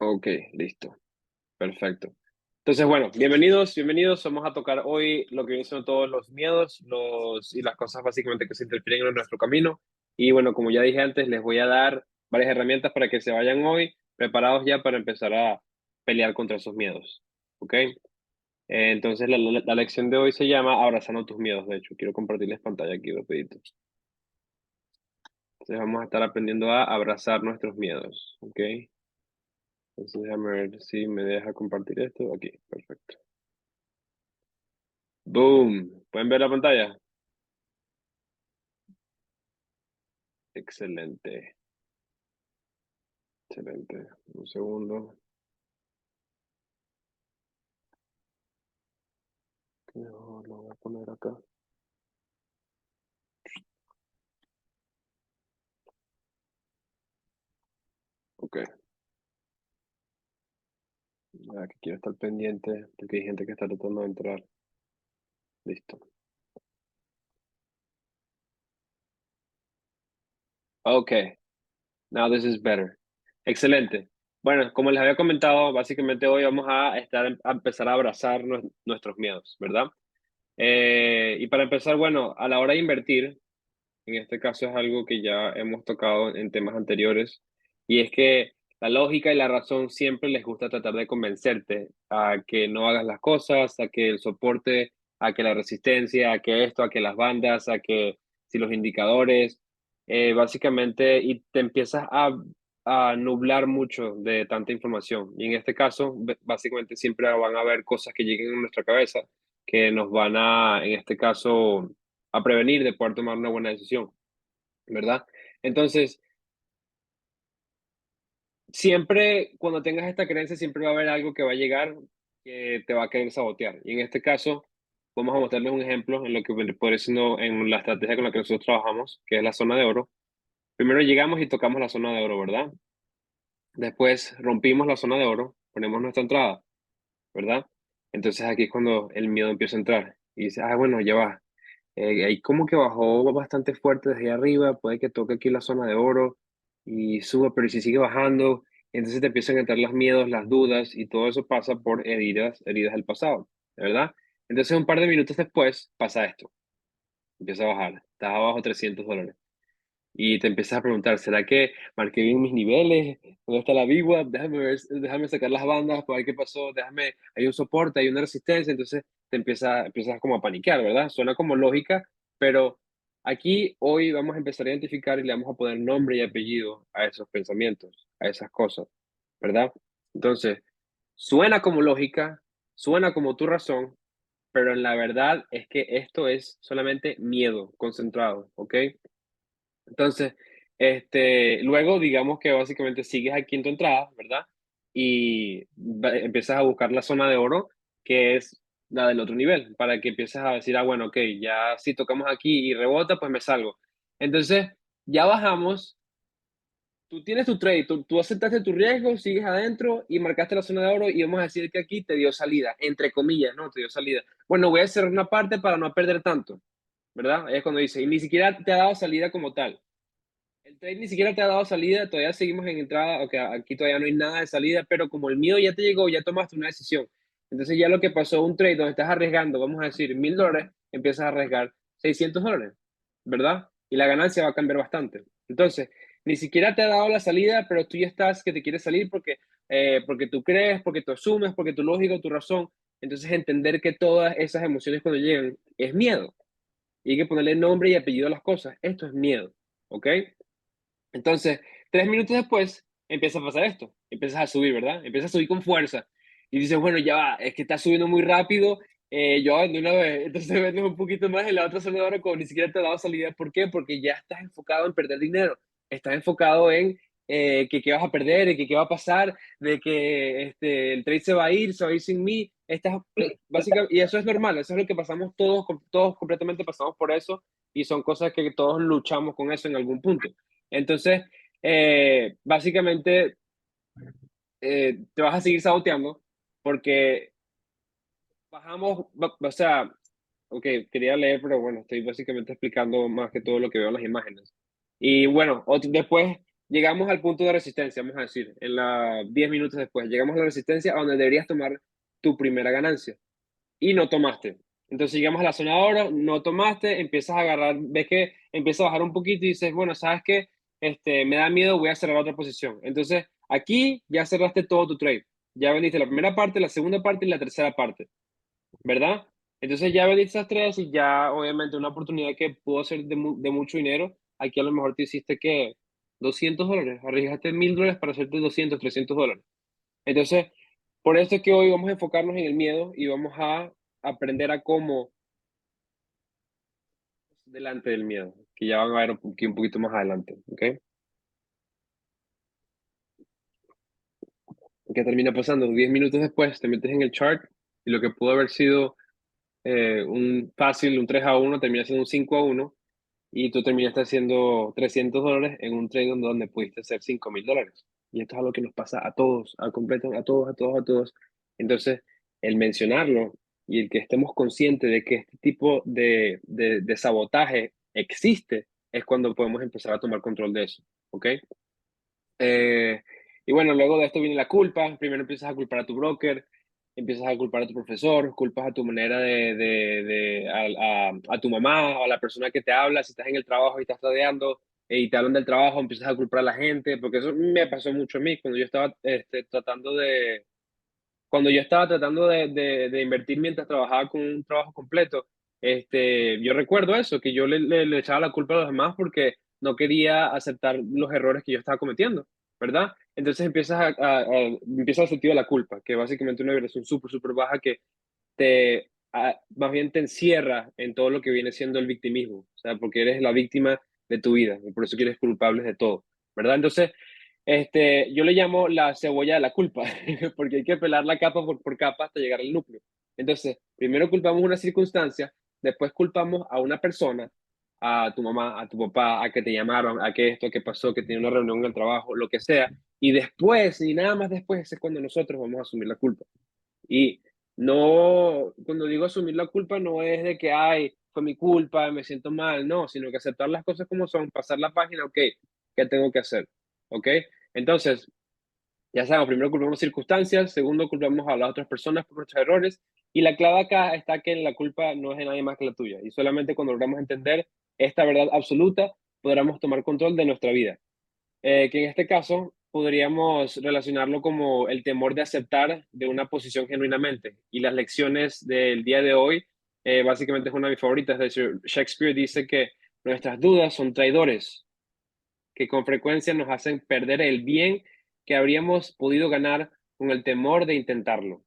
Ok, listo. Perfecto. Entonces, bueno, bienvenidos, bienvenidos. Vamos a tocar hoy lo que son todos los miedos y las cosas básicamente que se interfieren en nuestro camino. Y bueno, como ya dije antes, les voy a dar varias herramientas para que se vayan hoy preparados ya para empezar a pelear contra esos miedos. ¿Ok? Entonces, la lección de hoy se llama Abrazando tus miedos. De hecho, quiero compartirles pantalla aquí rapidito. Entonces, vamos a estar aprendiendo a abrazar nuestros miedos. ¿Ok? Entonces, déjame ver si me deja compartir esto. Aquí, perfecto. Boom. ¿Pueden ver la pantalla? Excelente, excelente. Un segundo. Lo voy a poner acá. Ok. Que quiero estar pendiente porque hay gente que está tratando de entrar. Listo. Ok. Now this is better. Excelente. Bueno, como les había comentado, básicamente hoy vamos a empezar a abrazar nuestros miedos, ¿verdad? Y para empezar, bueno, a la hora de invertir, en este caso es algo que ya hemos tocado en temas anteriores, y es que la lógica y la razón siempre les gusta tratar de convencerte a que no hagas las cosas, a que el soporte, a que la resistencia, a que esto, a que las bandas, a que si los indicadores, básicamente, y te empiezas a nublar mucho de tanta información. Y en este caso, básicamente siempre van a haber cosas que lleguen a nuestra cabeza que nos van en este caso, a prevenir de poder tomar una buena decisión, ¿verdad? Entonces, siempre cuando tengas esta creencia, siempre va a haber algo que va a llegar que te va a querer sabotear. Y en este caso, vamos a mostrarles un ejemplo en lo que por eso no, en la estrategia con la que nosotros trabajamos, que es la zona de oro. Primero llegamos y tocamos la zona de oro, ¿verdad? Después rompimos la zona de oro, ponemos nuestra entrada, ¿verdad? Entonces aquí es cuando el miedo empieza a entrar. Y dice, ah, bueno, ya va. Ahí como que bajó bastante fuerte desde ahí arriba, puede que toque aquí la zona de oro y suba, pero ¿y si sigue bajando? Entonces te empiezan a entrar los miedos, las dudas y todo eso pasa por heridas del pasado, ¿verdad? Entonces un par de minutos después pasa esto, empieza a bajar, estás abajo $300 y te empiezas a preguntar, ¿será que marqué bien mis niveles? ¿Dónde está la VWAP? Déjame ver, déjame sacar las bandas para ver qué pasó, déjame, hay un soporte, hay una resistencia, entonces empiezas como a paniquear, ¿verdad? Suena como lógica, pero aquí hoy vamos a empezar a identificar y le vamos a poner nombre y apellido a esos pensamientos, a esas cosas, ¿verdad? Entonces, suena como lógica, suena como tu razón, pero la verdad es que esto es solamente miedo concentrado, ¿ok? Entonces, luego digamos que básicamente sigues aquí en tu entrada, ¿verdad? Y empiezas a buscar la zona de oro, que es la del otro nivel, para que empieces a decir, ah, bueno, ok, ya si tocamos aquí y rebota, pues me salgo. Entonces, ya bajamos, tú tienes tu trade, tú aceptaste tu riesgo, sigues adentro y marcaste la zona de oro y vamos a decir que aquí te dio salida, entre comillas, ¿no? Te dio salida. Bueno, voy a cerrar una parte para no perder tanto, ¿verdad? Ahí es cuando dice, y ni siquiera te ha dado salida como tal. El trade ni siquiera te ha dado salida, todavía seguimos en entrada, ok, aquí todavía no hay nada de salida, pero como el miedo ya te llegó, ya tomaste una decisión. Entonces ya lo que pasó, un trade donde estás arriesgando, vamos a decir, $1,000, empiezas a arriesgar $600, ¿verdad? Y la ganancia va a cambiar bastante. Entonces, ni siquiera te ha dado la salida, pero tú ya estás que te quieres salir porque tú crees, porque tú asumes, porque tu lógica, tu razón. Entonces, entender que todas esas emociones cuando llegan es miedo. Y hay que ponerle nombre y apellido a las cosas. Esto es miedo, ¿ok? Entonces, 3 minutos después, empieza a pasar esto. Empiezas a subir, ¿verdad? Empiezas a subir con fuerza. Y dices, bueno, ya va, es que está subiendo muy rápido. Yo de una vez. Entonces vendes un poquito más en la otra zona de ahora como ni siquiera te ha dado salida. ¿Por qué? Porque ya estás enfocado en perder dinero. Estás enfocado en que qué vas a perder, de que qué va a pasar, de que el trade se va a ir sin mí. Estás, básicamente, y eso es normal, eso es lo que pasamos todos, todos completamente pasamos por eso y son cosas que todos luchamos con eso en algún punto. Entonces, básicamente, te vas a seguir saboteando porque bajamos, o sea, ok, quería leer, pero bueno, estoy básicamente explicando más que todo lo que veo en las imágenes. Y bueno, después llegamos al punto de resistencia, vamos a decir, 10 minutos después, llegamos a la resistencia a donde deberías tomar tu primera ganancia y no tomaste. Entonces llegamos a la zona de oro, no tomaste, empiezas a agarrar, ves que empieza a bajar un poquito y dices, bueno, ¿sabes qué? Me da miedo, voy a cerrar otra posición. Entonces aquí ya cerraste todo tu trade. Ya vendiste la primera parte, la segunda parte y la tercera parte, ¿verdad? Entonces ya vendiste esas tres y ya obviamente una oportunidad que pudo ser de mucho dinero. Aquí a lo mejor te hiciste que $200, arriesgaste $1000 para hacerte 200, $300. Entonces, por eso es que hoy vamos a enfocarnos en el miedo y vamos a aprender a cómo delante del miedo, que ya van a ver un poquito más adelante, ¿ok? ¿Qué termina pasando? 10 minutos después te metes en el chart y lo que pudo haber sido un fácil, un 3-1, termina siendo un 5-1 y tú terminaste haciendo $300 en un trade donde pudiste hacer $5000. Y esto es algo que nos pasa a todos, a completo, a todos, a todos, a todos. Entonces, el mencionarlo y el que estemos conscientes de que este tipo de sabotaje existe es cuando podemos empezar a tomar control de eso, ¿ok? Eh, y bueno, luego de esto viene la culpa. Primero empiezas a culpar a tu broker, empiezas a culpar a tu profesor, culpas a tu manera a tu mamá o a la persona que te habla. Si estás en el trabajo y estás rodeando y te hablan del trabajo, empiezas a culpar a la gente, porque eso me pasó mucho a mí cuando yo estaba cuando yo estaba tratando de invertir mientras trabajaba con un trabajo completo. Yo recuerdo eso, que yo le echaba la culpa a los demás porque no quería aceptar los errores que yo estaba cometiendo, ¿verdad? Entonces empieza el sentido de la culpa, que básicamente una vibración súper, súper baja que más bien te encierra en todo lo que viene siendo el victimismo, o sea, porque eres la víctima de tu vida y por eso que eres culpable de todo, ¿verdad? Entonces, yo le llamo la cebolla de la culpa, porque hay que pelarla capa por capa hasta llegar al núcleo. Entonces, primero culpamos una circunstancia, después culpamos a una persona, a tu mamá, a tu papá, a que te llamaron, a que esto, que pasó, que tiene una reunión en el trabajo, lo que sea, y después, y nada más después, es cuando nosotros vamos a asumir la culpa. Y no, cuando digo asumir la culpa, no es de que, ay, fue mi culpa, me siento mal, no, sino que aceptar las cosas como son, pasar la página, ok, ¿qué tengo que hacer? ¿Ok? Entonces, ya sabemos, primero culpamos circunstancias, segundo culpamos a las otras personas por nuestros errores, y la clave acá está que la culpa no es de nadie más que la tuya, y solamente cuando logramos entender esta verdad absoluta, podremos tomar control de nuestra vida, que en este caso podríamos relacionarlo como el temor de aceptar de una posición genuinamente. Y las lecciones del día de hoy, básicamente es una de mis favoritas. De hecho, Shakespeare dice que nuestras dudas son traidores, que con frecuencia nos hacen perder el bien que habríamos podido ganar con el temor de intentarlo.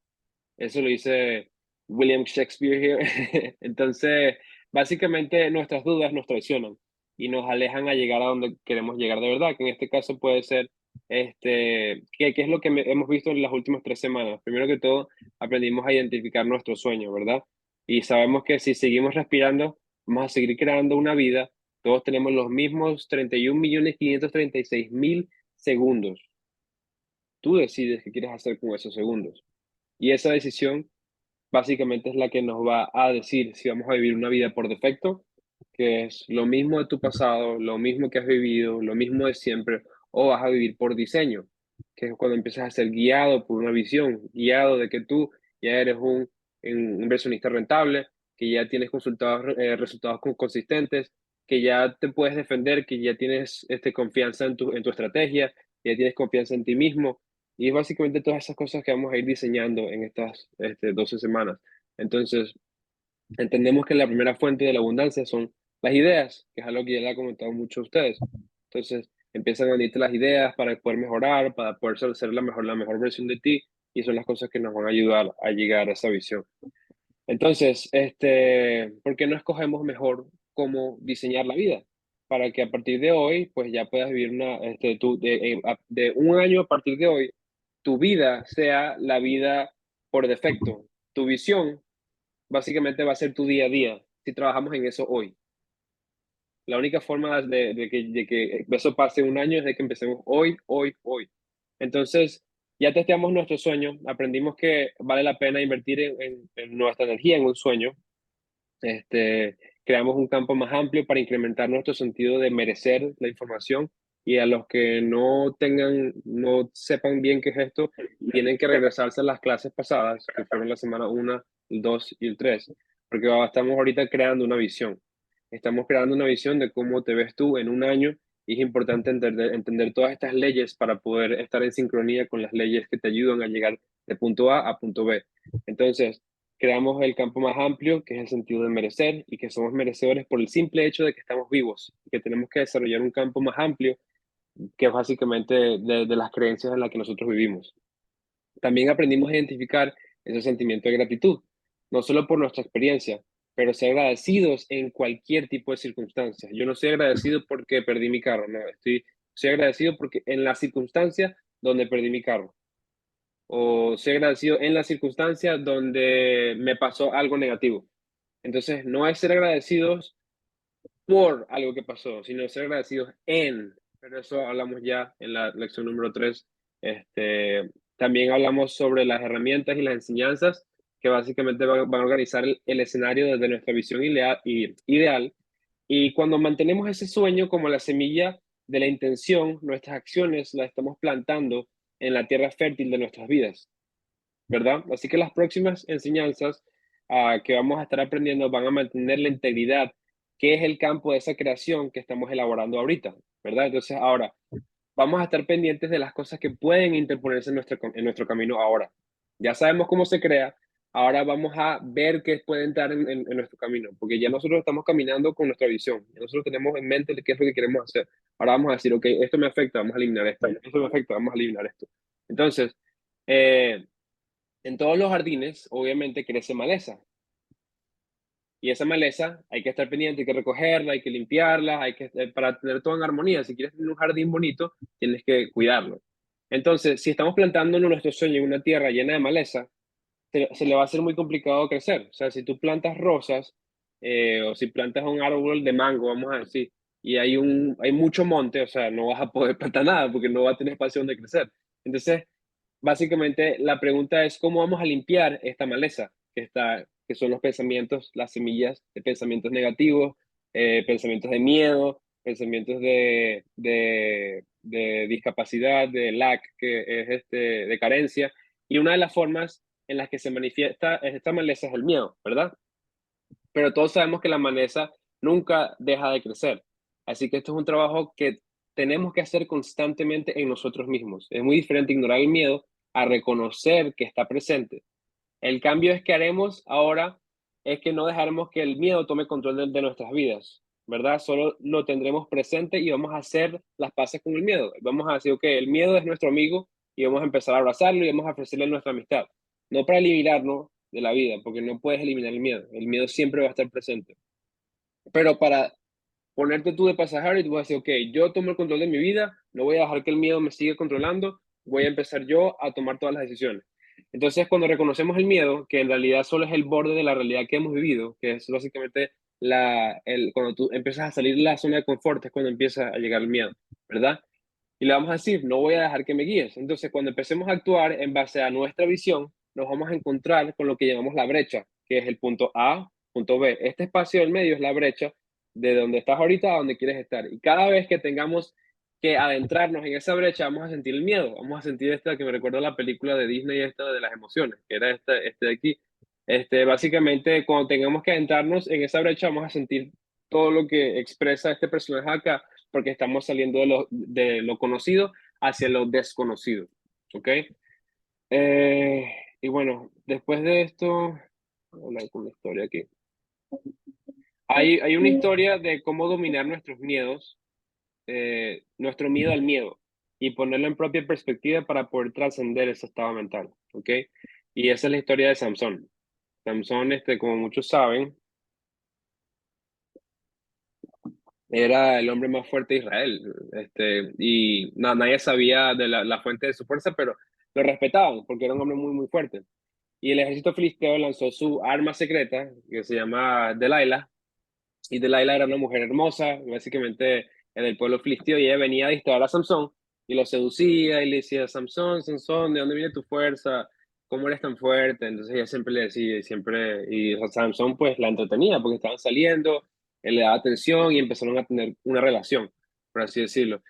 Eso lo dice William Shakespeare here. Entonces, básicamente nuestras dudas nos traicionan y nos alejan a llegar a donde queremos llegar de verdad, que en este caso puede ser, ¿qué es lo que hemos visto en las últimas 3 semanas? Primero que todo, aprendimos a identificar nuestro sueño, ¿verdad? Y sabemos que si seguimos respirando, vamos a seguir creando una vida. Todos tenemos los mismos 31.536.000 segundos. Tú decides qué quieres hacer con esos segundos. Y esa decisión básicamente es la que nos va a decir si vamos a vivir una vida por defecto, que es lo mismo de tu pasado, lo mismo que has vivido, lo mismo de siempre, o vas a vivir por diseño, que es cuando empiezas a ser guiado por una visión, guiado de que tú ya eres un inversionista rentable, que ya tienes resultados consistentes, que ya te puedes defender, que ya tienes confianza en tu estrategia, que ya tienes confianza en ti mismo, y es básicamente todas esas cosas que vamos a ir diseñando en estas 12 semanas. Entonces, entendemos que la primera fuente de la abundancia son las ideas, que es algo que ya le ha comentado mucho a ustedes. Entonces, empiezan a venirte las ideas para poder mejorar, para poder ser la mejor versión de ti, y son las cosas que nos van a ayudar a llegar a esa visión. Entonces, ¿por qué no escogemos mejor cómo diseñar la vida? Para que a partir de hoy, pues ya puedas vivir de un año a partir de hoy, tu vida sea la vida por defecto. Tu visión básicamente va a ser tu día a día si trabajamos en eso hoy. La única forma de que eso pase un año es de que empecemos hoy, hoy, hoy. Entonces, ya testeamos nuestro sueño, aprendimos que vale la pena invertir en nuestra energía en un sueño. Creamos un campo más amplio para incrementar nuestro sentido de merecer la información y a los que no sepan bien qué es esto, tienen que regresarse a las clases pasadas, que fueron la semana 1, el 2 y el 3, porque estamos ahorita creando una visión. Estamos creando una visión de cómo te ves tú en un año y es importante entender todas estas leyes para poder estar en sincronía con las leyes que te ayudan a llegar de punto A a punto B. Entonces, creamos el campo más amplio, que es el sentido de merecer, y que somos merecedores por el simple hecho de que estamos vivos, y que tenemos que desarrollar un campo más amplio, que es básicamente de las creencias en las que nosotros vivimos. También aprendimos a identificar ese sentimiento de gratitud, no solo por nuestra experiencia, pero ser agradecidos en cualquier tipo de circunstancia. Yo no soy agradecido porque perdí mi carro, no, soy agradecido porque en la circunstancia donde perdí mi carro, o soy agradecido en la circunstancia donde me pasó algo negativo. Entonces, no es ser agradecidos por algo que pasó, sino ser agradecidos en, pero eso hablamos ya en la lección número 3. También hablamos sobre las herramientas y las enseñanzas que básicamente van a organizar el escenario desde nuestra visión ideal. Y cuando mantenemos ese sueño como la semilla de la intención, nuestras acciones las estamos plantando en la tierra fértil de nuestras vidas, ¿verdad? Así que las próximas enseñanzas que vamos a estar aprendiendo van a mantener la integridad, que es el campo de esa creación que estamos elaborando ahorita, ¿verdad? Entonces, ahora vamos a estar pendientes de las cosas que pueden interponerse en nuestro camino ahora. Ya sabemos cómo se crea, ahora vamos a ver qué puede entrar en nuestro camino, porque ya nosotros estamos caminando con nuestra visión, ya nosotros tenemos en mente qué es lo que queremos hacer. Ahora vamos a decir, ok, esto me afecta, vamos a eliminar esto me afecta, vamos a eliminar esto. Entonces, eh, en todos los jardines, obviamente, crece maleza. Y esa maleza hay que estar pendiente, hay que recogerla, hay que limpiarla, para tener todo en armonía. Si quieres tener un jardín bonito, tienes que cuidarlo. Entonces, si estamos plantando nuestro sueño en una tierra llena de maleza, se le va a hacer muy complicado crecer. O sea, si tú plantas rosas o si plantas un árbol de mango, vamos a decir, y hay mucho monte, o sea, no vas a poder plantar nada porque no va a tener espacio donde crecer. Entonces, básicamente, la pregunta es cómo vamos a limpiar esta maleza que son los pensamientos, las semillas de pensamientos negativos, pensamientos de miedo, pensamientos de discapacidad, de lack, que es de carencia. Y una de las formas en las que se manifiesta esta maleza es el miedo, ¿verdad? Pero todos sabemos que la maleza nunca deja de crecer. Así que esto es un trabajo que tenemos que hacer constantemente en nosotros mismos. Es muy diferente ignorar el miedo a reconocer que está presente. El cambio es que haremos ahora es que no dejaremos que el miedo tome control de nuestras vidas, ¿verdad? Solo lo tendremos presente y vamos a hacer las paces con el miedo. Vamos a decir, ok, el miedo es nuestro amigo y vamos a empezar a abrazarlo y vamos a ofrecerle nuestra amistad. No para eliminarnos de la vida, porque no puedes eliminar el miedo. El miedo siempre va a estar presente. Pero para ponerte tú de pasajero y tú vas a decir, ok, yo tomo el control de mi vida, no voy a dejar que el miedo me siga controlando, voy a empezar yo a tomar todas las decisiones. Entonces, cuando reconocemos el miedo, que en realidad solo es el borde de la realidad que hemos vivido, que es básicamente cuando tú empiezas a salir de la zona de confort, es cuando empieza a llegar el miedo, ¿verdad? Y le vamos a decir, no voy a dejar que me guíes. Entonces, cuando empecemos a actuar en base a nuestra visión, nos vamos a encontrar con lo que llamamos la brecha, que es el punto A, punto B. Este espacio del medio es la brecha de donde estás ahorita a donde quieres estar. Y cada vez que tengamos que adentrarnos en esa brecha, vamos a sentir el miedo. Vamos a sentir esta que me recuerda a la película de Disney, esta de las emociones, que era este de aquí. Básicamente, cuando tengamos que adentrarnos en esa brecha, vamos a sentir todo lo que expresa este personaje acá, porque estamos saliendo de lo conocido hacia lo desconocido. ¿Ok? Eh, y bueno, después de esto, voy a hablar con una historia aquí. Hay una historia de cómo dominar nuestros miedos, nuestro miedo al miedo, y ponerlo en propia perspectiva para poder trascender ese estado mental. ¿Ok? Y esa es la historia de Samson. Samson, como muchos saben, era el hombre más fuerte de Israel. Y nadie sabía de la fuente de su fuerza, pero lo respetaban porque era un hombre muy, muy fuerte. Y el ejército filisteo lanzó su arma secreta, que se llama Delilah, y Delilah era una mujer hermosa, básicamente en el pueblo filisteo, y ella venía a distraer a Samson, y lo seducía, y le decía, Samson, Samson, ¿de dónde viene tu fuerza? ¿Cómo eres tan fuerte? Entonces ella siempre le decía, y Samson pues la entretenía, porque estaban saliendo, él le daba atención, y empezaron a tener una relación, por así decirlo.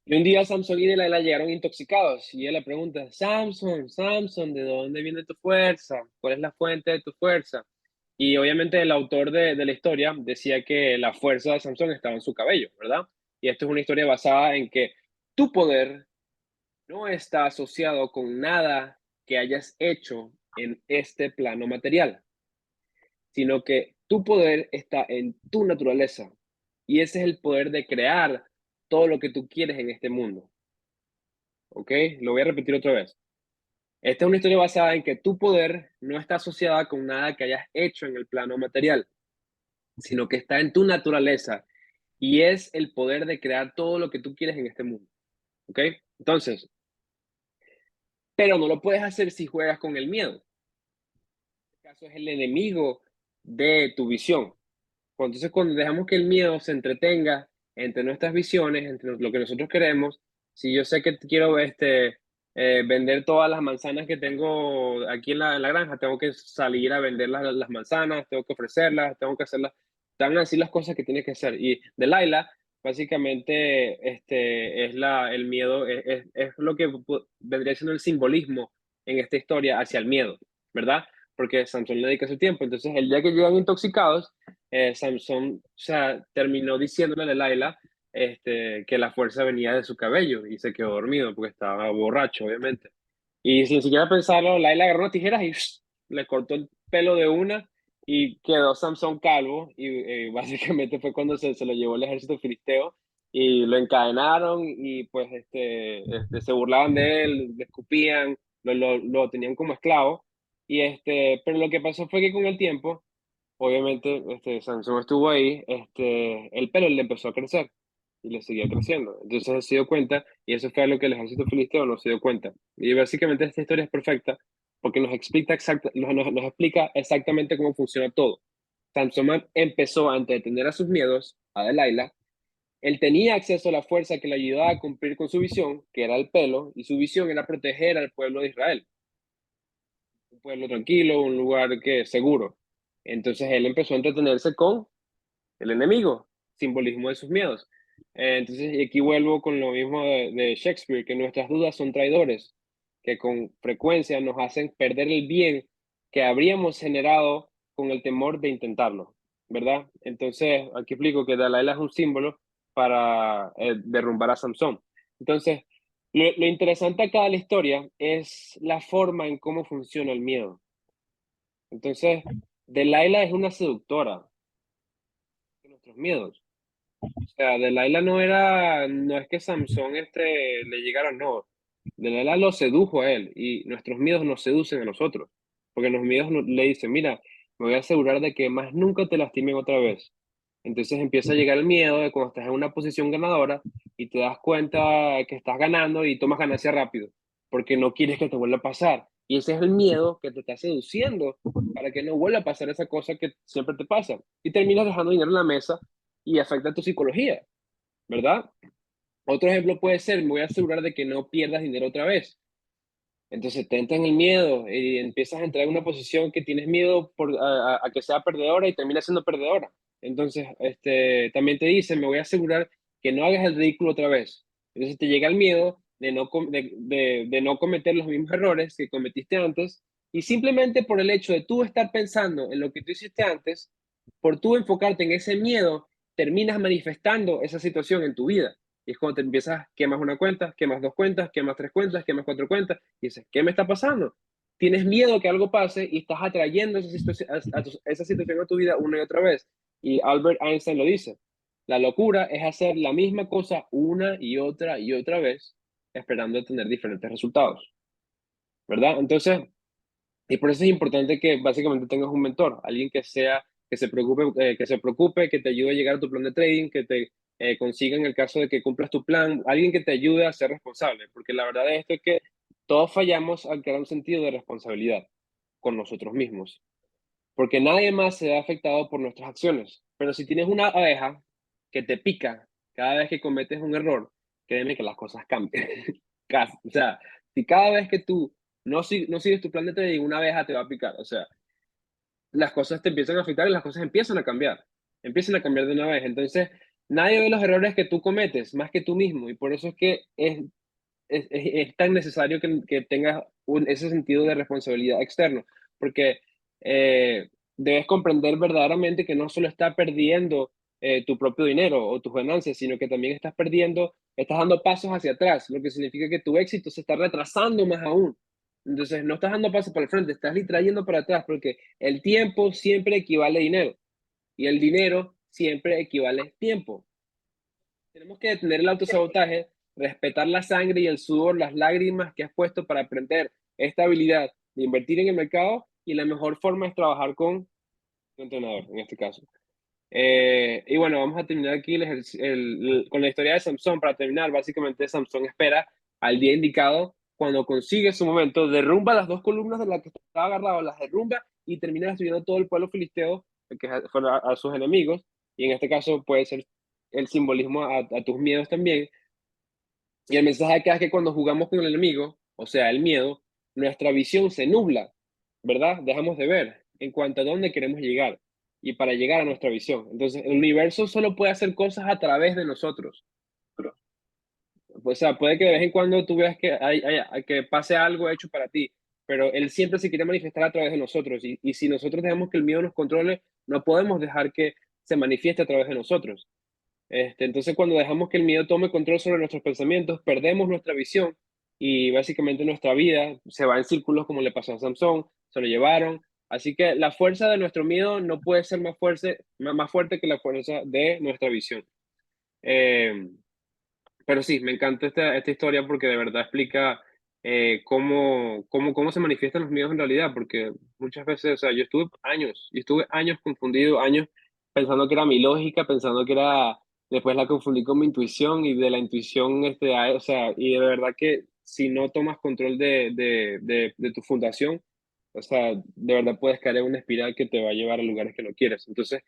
Y un día Samson y Delilah llegaron intoxicados y ella le pregunta, Samson, Samson, ¿de dónde viene tu fuerza? ¿Cuál es la fuente de tu fuerza? Y obviamente el autor de la historia decía que la fuerza de Samson estaba en su cabello, ¿verdad? Y esto es una historia basada en que tu poder no está asociado con nada que hayas hecho en este plano material, sino que tu poder está en tu naturaleza. Y ese es el poder de crear todo lo que tú quieres en este mundo. ¿Ok? Lo voy a repetir otra vez. Esta es una historia basada en que tu poder no está asociada con nada que hayas hecho en el plano material, sino que está en tu naturaleza y es el poder de crear todo lo que tú quieres en este mundo. ¿Ok? Entonces, pero no lo puedes hacer si juegas con el miedo. En este caso es el enemigo de tu visión. Entonces, cuando dejamos que el miedo se entretenga entre nuestras visiones, entre lo que nosotros queremos, si yo sé que quiero vender todas las manzanas que tengo aquí en la granja, tengo que salir a vender las manzanas, tengo que ofrecerlas, tengo que hacerlas, están así las cosas que tienes que hacer. Y Delilah, básicamente, es el miedo, es lo que vendría siendo el simbolismo en esta historia hacia el miedo, ¿verdad? Porque Sansón le dedica su tiempo. Entonces, el día que llegan intoxicados, Samson, o sea, terminó diciéndole a Laila que la fuerza venía de su cabello y se quedó dormido porque estaba borracho, obviamente. Y sin siquiera pensarlo, Laila agarró unas tijeras y le cortó el pelo de una y quedó Samson calvo y básicamente fue cuando se lo llevó el ejército filisteo y lo encadenaron y pues se burlaban de él, le escupían, lo tenían como esclavo y pero lo que pasó fue que con el tiempo obviamente, Sansón estuvo ahí, el pelo le empezó a crecer y le seguía creciendo. Entonces él se dio cuenta, y eso fue lo que el ejército filisteo no se dio cuenta. Y básicamente esta historia es perfecta porque nos explica exactamente cómo funciona todo. Sansón empezó antes de tener a sus miedos, a Delilah, él tenía acceso a la fuerza que le ayudaba a cumplir con su visión, que era el pelo, y su visión era proteger al pueblo de Israel, un pueblo tranquilo, un lugar que seguro. Entonces él empezó a entretenerse con el enemigo, simbolismo de sus miedos. Entonces, y aquí vuelvo con lo mismo de Shakespeare, que nuestras dudas son traidores, que con frecuencia nos hacen perder el bien que habríamos generado con el temor de intentarlo, ¿verdad? Entonces, aquí explico que Delilah es un símbolo para derrumbar a Samson. Entonces, lo interesante acá de la historia es la forma en cómo funciona el miedo. Entonces, Delilah es una seductora de nuestros miedos. O sea, Delilah no es que Samson le llegaron, no. Delilah lo sedujo a él y nuestros miedos nos seducen a nosotros. Porque los miedos le dicen, mira, me voy a asegurar de que más nunca te lastimen otra vez. Entonces empieza a llegar el miedo de cuando estás en una posición ganadora y te das cuenta que estás ganando y tomas ganancia rápido, porque no quieres que te vuelva a pasar. Y ese es el miedo que te está seduciendo para que no vuelva a pasar esa cosa que siempre te pasa. Y terminas dejando dinero en la mesa y afecta tu psicología, ¿verdad? Otro ejemplo puede ser, me voy a asegurar de que no pierdas dinero otra vez. Entonces te entra en el miedo y empiezas a entrar en una posición que tienes miedo a que sea perdedora y termina siendo perdedora. Entonces, también te dice, me voy a asegurar que no hagas el ridículo otra vez. Entonces te llega el miedo de no cometer los mismos errores que cometiste antes y simplemente por el hecho de tú estar pensando en lo que tú hiciste antes, por tú enfocarte en ese miedo, terminas manifestando esa situación en tu vida. Y es cuando te empiezas, quemas una cuenta, quemas dos cuentas, quemas tres cuentas, quemas cuatro cuentas, y dices, ¿qué me está pasando? Tienes miedo que algo pase y estás atrayendo esa situación a tu vida una y otra vez. Y Albert Einstein lo dice, la locura es hacer la misma cosa una y otra vez, esperando tener diferentes resultados, ¿verdad? Entonces, y por eso es importante que básicamente tengas un mentor, alguien que se preocupe, que te ayude a llegar a tu plan de trading, que te consiga en el caso de que cumplas tu plan, alguien que te ayude a ser responsable, porque la verdad es esto es que todos fallamos al crear un sentido de responsabilidad con nosotros mismos, porque nadie más se ve afectado por nuestras acciones. Pero si tienes una abeja que te pica cada vez que cometes un error, créeme que las cosas cambian. O sea, si cada vez que tú no sigues tu plan de trading, una abeja te va a picar. O sea, las cosas te empiezan a afectar y las cosas empiezan a cambiar de una vez. Entonces, Nadie ve los errores que tú cometes más que tú mismo y por eso es que es tan necesario que tengas ese sentido de responsabilidad externo, porque debes comprender verdaderamente que no solo estás perdiendo tu propio dinero o tus ganancias, sino que también estás perdiendo, estás dando pasos hacia atrás, lo que significa que tu éxito se está retrasando más aún. Entonces, no estás dando pasos para el frente, estás literal yendo para atrás, porque el tiempo siempre equivale a dinero y el dinero siempre equivale a tiempo. Tenemos que detener el autosabotaje, respetar la sangre y el sudor, las lágrimas que has puesto para aprender esta habilidad de invertir en el mercado y la mejor forma es trabajar con un entrenador, en este caso. Y bueno, vamos a terminar aquí con la historia de Samson. Para terminar, básicamente Samson espera al día indicado, cuando consigue su momento, derrumba las dos columnas de las que estaba agarrado, las derrumba y termina destruyendo todo el pueblo filisteo, que fue a sus enemigos, y en este caso puede ser el simbolismo a tus miedos también. Y el mensaje acá es que cuando jugamos con el enemigo, o sea, el miedo, nuestra visión se nubla, ¿verdad? Dejamos de ver en cuanto a dónde queremos llegar y para llegar a nuestra visión. Entonces, el universo solo puede hacer cosas a través de nosotros. O sea, puede que de vez en cuando tú veas que, que pase algo hecho para ti, pero él siempre se quiere manifestar a través de nosotros. Y si nosotros dejamos que el miedo nos controle, no podemos dejar que se manifieste a través de nosotros. Entonces, cuando dejamos que el miedo tome control sobre nuestros pensamientos, perdemos nuestra visión y básicamente nuestra vida se va en círculos como le pasó a Samson, se lo llevaron. Así que la fuerza de nuestro miedo no puede ser más fuerte que la fuerza de nuestra visión. Eh, pero sí, me encanta esta historia porque de verdad explica cómo se manifiestan los miedos en realidad, porque muchas veces, o sea, yo estuve años confundido, años pensando que era mi lógica, pensando que era, después la confundí con mi intuición y de la intuición, o sea, y de verdad que si no tomas control de tu fundación, o sea, de verdad puedes caer en una espiral que te va a llevar a lugares que no quieres. Entonces,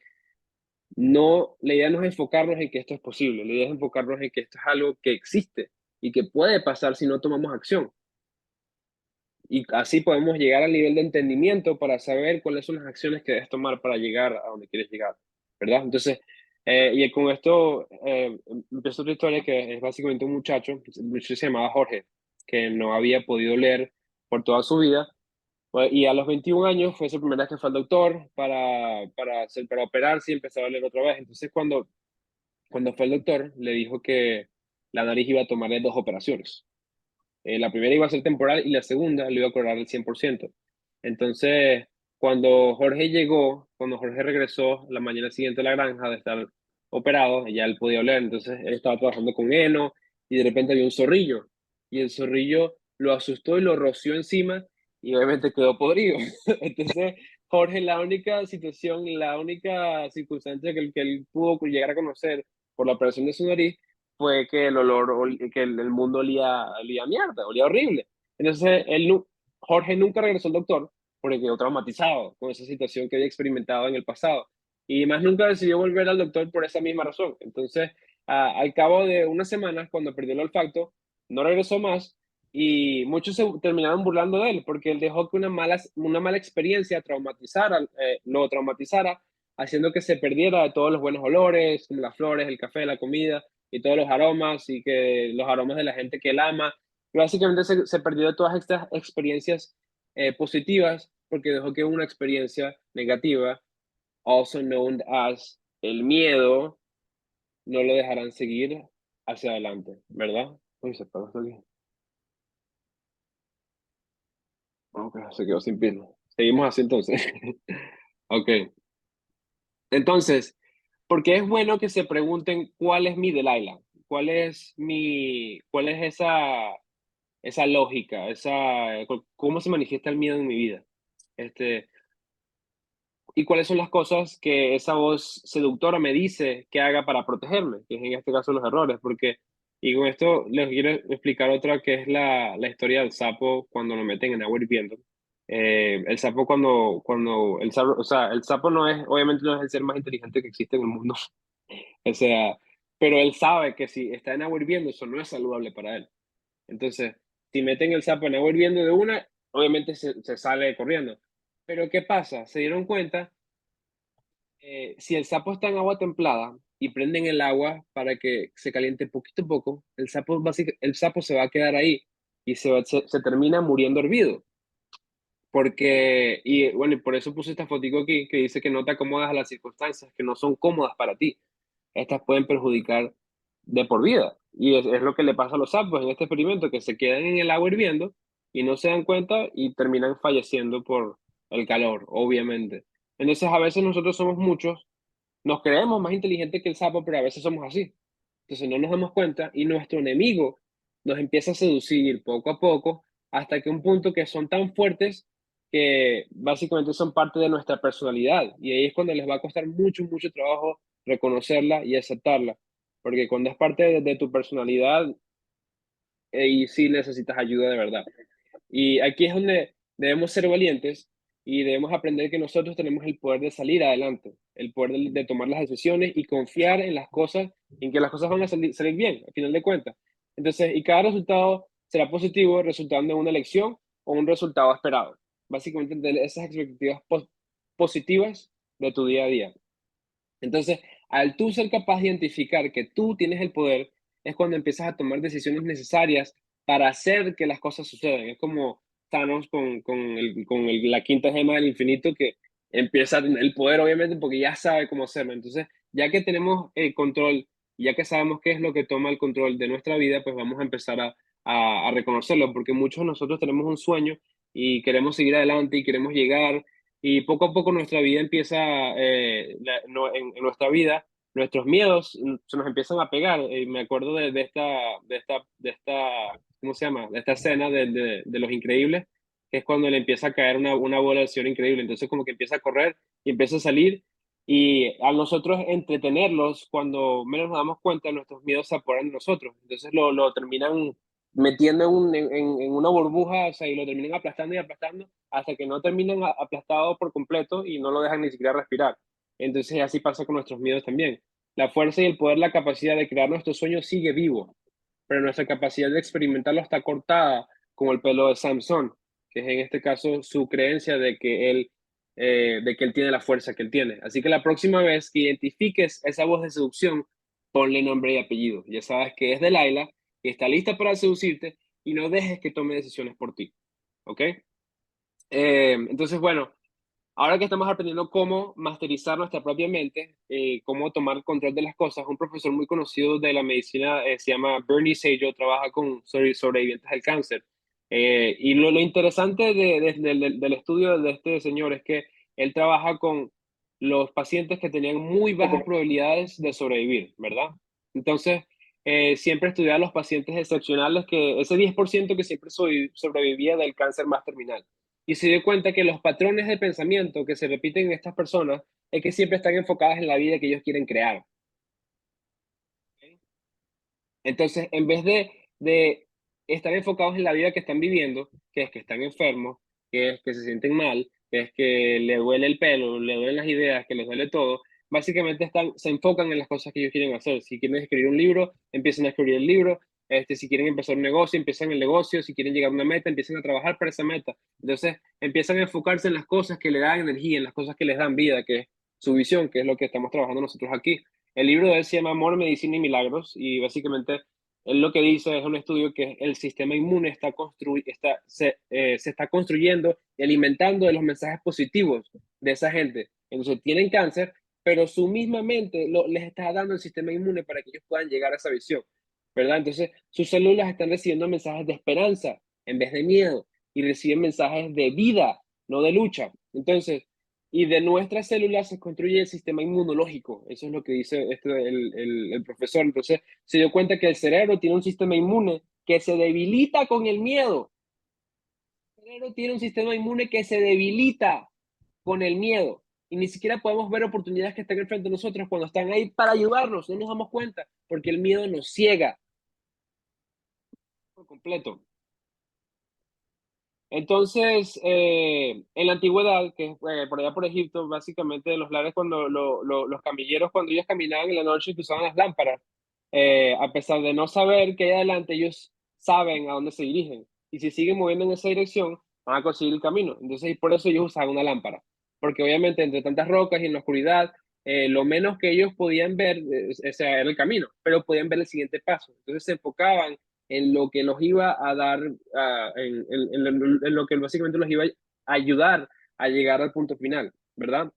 no, la idea no es enfocarnos en que esto es posible, la idea es enfocarnos en que esto es algo que existe y que puede pasar si no tomamos acción. Y así podemos llegar al nivel de entendimiento para saber cuáles son las acciones que debes tomar para llegar a donde quieres llegar, ¿verdad? Entonces, y con esto empezó otra historia que es básicamente un muchacho se llamaba Jorge, que no había podido leer por toda su vida. Y a los 21 años fue su primera vez que fue al doctor para operarse y empezar a leer otra vez. Entonces, cuando fue el doctor, le dijo que la nariz iba a tomarle dos operaciones. La primera iba a ser temporal y la segunda le iba a cobrar el 100%. Entonces, cuando Jorge regresó la mañana siguiente a la granja de estar operado, ya él podía oler, entonces él estaba trabajando con heno y de repente había un zorrillo y el zorrillo lo asustó y lo roció encima y obviamente quedó podrido. Entonces, Jorge, la única circunstancia que él pudo llegar a conocer por la operación de su nariz fue que el mundo olía a mierda, olía horrible. Entonces, Jorge nunca regresó al doctor porque quedó traumatizado con esa situación que había experimentado en el pasado. Y más nunca decidió volver al doctor por esa misma razón. Entonces, al cabo de unas semanas, cuando perdió el olfacto, no regresó más y muchos se terminaron burlando de él porque él dejó que una mala experiencia lo traumatizara, haciendo que se perdiera de todos los buenos olores, como las flores, el café, la comida y todos los aromas y que los aromas de la gente que él ama. Y básicamente se perdió de todas estas experiencias positivas porque dejó que una experiencia negativa, also known as el miedo, no lo dejarán seguir hacia adelante, ¿verdad? Uy, se apagó esto aquí. Ok, se quedó sin pila. Seguimos así entonces. Ok. Entonces, porque es bueno que se pregunten cuál es mi Delilah, cuál es esa lógica, cómo se manifiesta el miedo en mi vida. Este, y cuáles son las cosas que esa voz seductora me dice que haga para protegerme, que es en este caso los errores, porque, y con esto les quiero explicar otra que es la historia del sapo cuando lo meten en agua hirviendo. El sapo o sea, el sapo obviamente no es el ser más inteligente que existe en el mundo, o sea, pero él sabe que si está en agua hirviendo, eso no es saludable para él. Entonces, si meten el sapo en agua hirviendo de una, obviamente se sale corriendo. Pero ¿qué pasa? Se dieron cuenta, si el sapo está en agua templada, y prenden el agua para que se caliente poquito a poco, el sapo se va a quedar ahí y se termina muriendo hervido. Porque, y bueno, y por eso puse esta fotico aquí que dice que no te acomodas a las circunstancias que no son cómodas para ti. Estas pueden perjudicar de por vida. Y es lo que le pasa a los sapos en este experimento, que se quedan en el agua hirviendo y no se dan cuenta y terminan falleciendo por el calor, obviamente. Entonces, a veces nosotros somos muchos, nos creemos más inteligentes que el sapo, pero a veces somos así. Entonces no nos damos cuenta y nuestro enemigo nos empieza a seducir poco a poco hasta que un punto que son tan fuertes que básicamente son parte de nuestra personalidad. Y ahí es cuando les va a costar mucho, mucho trabajo reconocerla y aceptarla. Porque cuando es parte de tu personalidad, y sí necesitas ayuda de verdad. Y aquí es donde debemos ser valientes y debemos aprender que nosotros tenemos el poder de salir adelante, el poder de tomar las decisiones y confiar en las cosas, en que las cosas van a salir bien, al final de cuentas. Entonces, y cada resultado será positivo, resultando en una elección o un resultado esperado. Básicamente, de esas expectativas positivas de tu día a día. Entonces, al tú ser capaz de identificar que tú tienes el poder, es cuando empiezas a tomar decisiones necesarias para hacer que las cosas sucedan. Es como Thanos la quinta gema del infinito que empieza a tener el poder, obviamente, porque ya sabe cómo hacerlo. Entonces, ya que tenemos el control, ya que sabemos qué es lo que toma el control de nuestra vida, pues vamos a empezar a reconocerlo, porque muchos de nosotros tenemos un sueño y queremos seguir adelante y queremos llegar y poco a poco nuestra vida empieza, en nuestra vida, nuestros miedos se nos empiezan a pegar. Me acuerdo ¿cómo se llama? De esta escena de Los Increíbles, que es cuando le empieza a caer una bola de acción increíble. Entonces como que empieza a correr y empieza a salir. Y a nosotros entretenerlos, cuando menos nos damos cuenta, nuestros miedos se apoderan de nosotros. Entonces lo terminan metiendo en una burbuja, o sea, y lo terminan aplastando y aplastando hasta que no terminan aplastado por completo y no lo dejan ni siquiera respirar. Entonces así pasa con nuestros miedos también. La fuerza y el poder, la capacidad de crear nuestros sueños sigue vivo, pero nuestra capacidad de experimentarlo está cortada, como el pelo de Samson, que es en este caso su creencia de que él tiene la fuerza que él tiene. Así que la próxima vez que identifiques esa voz de seducción, ponle nombre y apellido. Ya sabes que es Delilah, que está lista para seducirte y no dejes que tome decisiones por ti. ¿Ok? Entonces, bueno, ahora que estamos aprendiendo cómo masterizar nuestra propia mente, cómo tomar control de las cosas, un profesor muy conocido de la medicina se llama Bernie Sajo, trabaja con sobrevivientes del cáncer. Y lo interesante del estudio de este señor es que él trabaja con los pacientes que tenían muy bajas probabilidades de sobrevivir, ¿verdad? Entonces, siempre estudiaba a los pacientes excepcionales, que ese 10% que siempre sobrevivía del cáncer más terminal y se dio cuenta que los patrones de pensamiento que se repiten en estas personas es que siempre están enfocadas en la vida que ellos quieren crear. ¿Ok? Entonces, en vez de estar enfocados en la vida que están viviendo, que es que están enfermos, que es que se sienten mal, que es que le duele el pelo, le duelen las ideas, que les duele todo, básicamente se enfocan en las cosas que ellos quieren hacer. Si quieren escribir un libro, empiezan a escribir el libro. Si quieren empezar un negocio, empiezan el negocio. Si quieren llegar a una meta, empiezan a trabajar para esa meta. Entonces, empiezan a enfocarse en las cosas que le dan energía, en las cosas que les dan vida, que es su visión, que es lo que estamos trabajando nosotros aquí. El libro de él se llama Amor, Medicina y Milagros y básicamente él lo que dice es un estudio que el sistema inmune se está construyendo y alimentando de los mensajes positivos de esa gente. Entonces tienen cáncer, pero su misma mente les está dando el sistema inmune para que ellos puedan llegar a esa visión, ¿verdad? Entonces sus células están recibiendo mensajes de esperanza en vez de miedo y reciben mensajes de vida, no de lucha. Entonces, y de nuestras células se construye el sistema inmunológico. Eso es lo que dice el profesor. Entonces, se dio cuenta que el cerebro tiene un sistema inmune que se debilita con el miedo. El cerebro tiene un sistema inmune que se debilita con el miedo. Y ni siquiera podemos ver oportunidades que están enfrente de nosotros cuando están ahí para ayudarnos. No nos damos cuenta porque el miedo nos ciega por completo. Entonces, en la antigüedad, que por allá por Egipto, básicamente los lares, cuando los camilleros, cuando ellos caminaban en la noche y usaban las lámparas, a pesar de no saber qué hay adelante, ellos saben a dónde se dirigen. Y si siguen moviendo en esa dirección, van a conseguir el camino. Entonces, y por eso ellos usaban una lámpara. Porque obviamente entre tantas rocas y en la oscuridad, lo menos que ellos podían ver, ese era el camino, pero podían ver el siguiente paso. Entonces se enfocaban en lo que los iba a dar, en lo que básicamente los iba a ayudar a llegar al punto final, ¿verdad?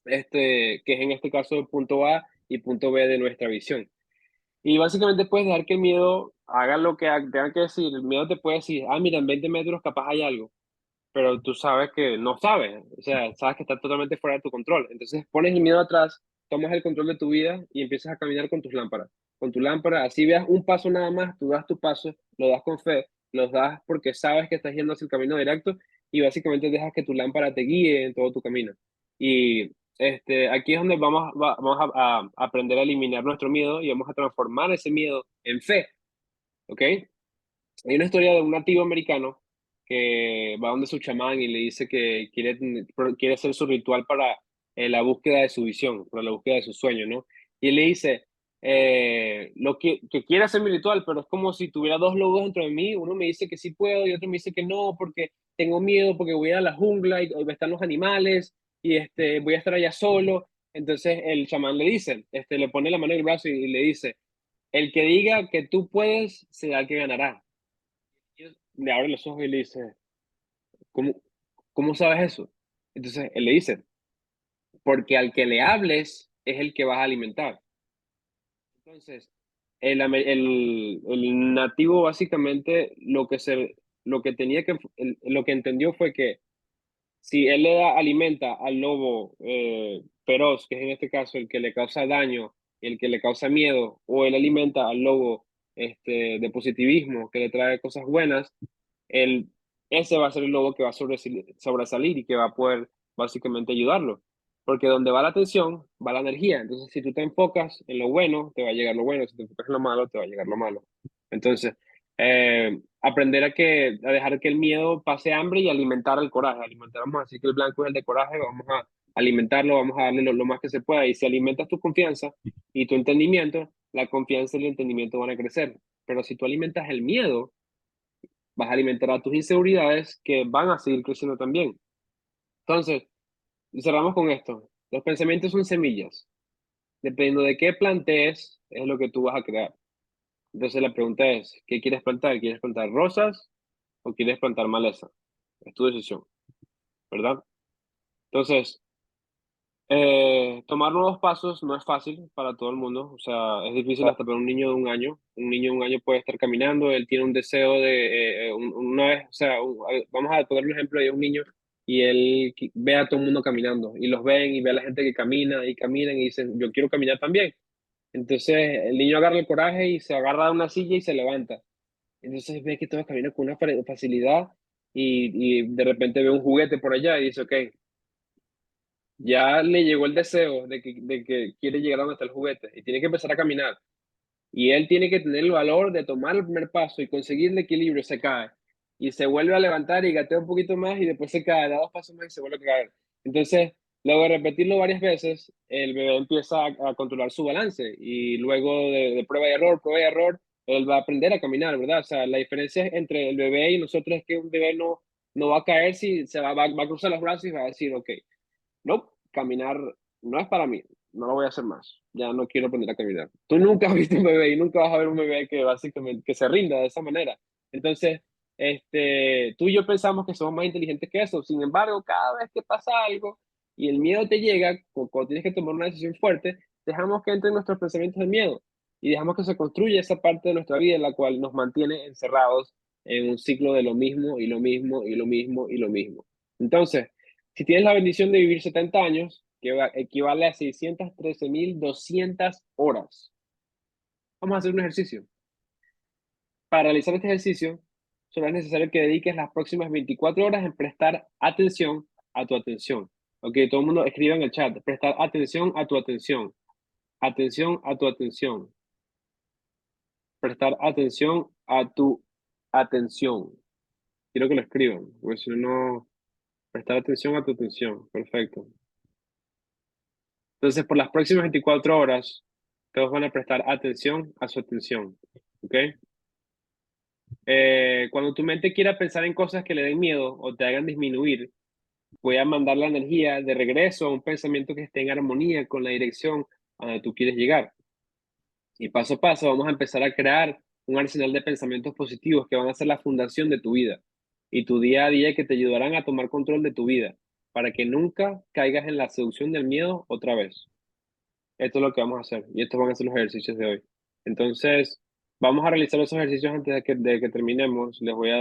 Que es en este caso el punto A y punto B de nuestra visión. Y básicamente puedes dejar que el miedo haga lo que tenga que decir. El miedo te puede decir, ah, mira, en 20 metros capaz hay algo, pero tú sabes que no sabes, o sea, sabes que está totalmente fuera de tu control. Entonces pones el miedo atrás, tomas el control de tu vida y empiezas a caminar con tus lámparas. Con tu lámpara, así veas un paso nada más, tú das tu paso, lo das con fe, lo das porque sabes que estás yendo hacia el camino directo y básicamente dejas que tu lámpara te guíe en todo tu camino. Y aquí es donde vamos a aprender a eliminar nuestro miedo y vamos a transformar ese miedo en fe, ¿ok? Hay una historia de un nativo americano que va donde su chamán y le dice que quiere hacer su ritual para la búsqueda de su visión, para la búsqueda de su sueño, ¿no? Y él le dice, lo que quiere hacer mi ritual, pero es como si tuviera dos lobos dentro de mí. Uno me dice que sí puedo y otro me dice que no, porque tengo miedo, porque voy a la jungla y están los animales y voy a estar allá solo. Entonces el chamán le dice, le pone la mano en el brazo y le dice, el que diga que tú puedes será el que ganará. Y él le abre los ojos y le dice, ¿cómo, cómo sabes eso? Entonces él le dice, porque al que le hables es el que vas a alimentar. Entonces, el nativo básicamente lo que tenía que, lo que entendió fue que si él alimenta al lobo feroz, que es en este caso el que le causa daño, el que le causa miedo, o él alimenta al lobo de positivismo, que le trae cosas buenas, el, ese va a ser el lobo que va a sobresalir y que va a poder básicamente ayudarlo. Porque donde va la atención, va la energía. Entonces, si tú te enfocas en lo bueno, te va a llegar lo bueno. Si te enfocas en lo malo, te va a llegar lo malo. Entonces, aprender a dejar que el miedo pase hambre y alimentar el coraje. Vamos a decir que el blanco es el de coraje, vamos a alimentarlo, vamos a darle lo más que se pueda. Y si alimentas tu confianza y tu entendimiento, la confianza y el entendimiento van a crecer. Pero si tú alimentas el miedo, vas a alimentar a tus inseguridades que van a seguir creciendo también. Entonces, cerramos con esto. Los pensamientos son semillas. Dependiendo de qué plantees, es lo que tú vas a crear. Entonces la pregunta es, ¿qué quieres plantar? ¿Quieres plantar rosas o quieres plantar maleza? Es tu decisión, ¿verdad? Entonces, tomar nuevos pasos no es fácil para todo el mundo, o sea, es difícil hasta para un niño de un año. Un niño de un año puede estar caminando, él tiene un deseo de, una vez, o sea, vamos a poner un ejemplo de un niño y él ve a todo el mundo caminando y los ven y ve a la gente que camina y caminan y dicen, yo quiero caminar también. Entonces el niño agarra el coraje y se agarra de una silla y se levanta. Entonces ve que todos caminan con una facilidad y de repente ve un juguete por allá y dice, ok, ya le llegó el deseo de que quiere llegar a donde está el juguete y tiene que empezar a caminar. Y él tiene que tener el valor de tomar el primer paso y conseguir el equilibrio, se cae. Y se vuelve a levantar y gatea un poquito más y después se cae, da dos pasos más y se vuelve a caer. Entonces, luego de repetirlo varias veces, el bebé empieza a controlar su balance y luego de prueba y error, él va a aprender a caminar, ¿verdad? O sea, la diferencia entre el bebé y nosotros es que un bebé no va a caer si va a cruzar los brazos y va a decir, ok, no, caminar no es para mí, no lo voy a hacer más, ya no quiero aprender a caminar. Tú nunca has visto un bebé y nunca vas a ver un bebé que básicamente que se rinda de esa manera. Entonces, tú y yo pensamos que somos más inteligentes que eso, sin embargo, cada vez que pasa algo y el miedo te llega, cuando tienes que tomar una decisión fuerte, dejamos que entren nuestros pensamientos de miedo y dejamos que se construya esa parte de nuestra vida en la cual nos mantiene encerrados en un ciclo de lo mismo y lo mismo y lo mismo y lo mismo. Entonces, si tienes la bendición de vivir 70 años, que equivale a 613.200 horas, vamos a hacer un ejercicio. Para realizar este ejercicio, solo es necesario que dediques las próximas 24 horas en prestar atención a tu atención. Ok, todo el mundo escriba en el chat, prestar atención a tu atención, atención a tu atención, prestar atención a tu atención. Quiero que lo escriban, porque si no, prestar atención a tu atención. Perfecto. Entonces, por las próximas 24 horas, todos van a prestar atención a su atención. ¿Ok? Cuando tu mente quiera pensar en cosas que le den miedo o te hagan disminuir, voy a mandar la energía de regreso a un pensamiento que esté en armonía con la dirección a donde tú quieres llegar. Y paso a paso vamos a empezar a crear un arsenal de pensamientos positivos que van a ser la fundación de tu vida y tu día a día que te ayudarán a tomar control de tu vida para que nunca caigas en la seducción del miedo otra vez. Esto es lo que vamos a hacer y estos van a ser los ejercicios de hoy. Entonces, vamos a realizar esos ejercicios antes de que terminemos. Les voy a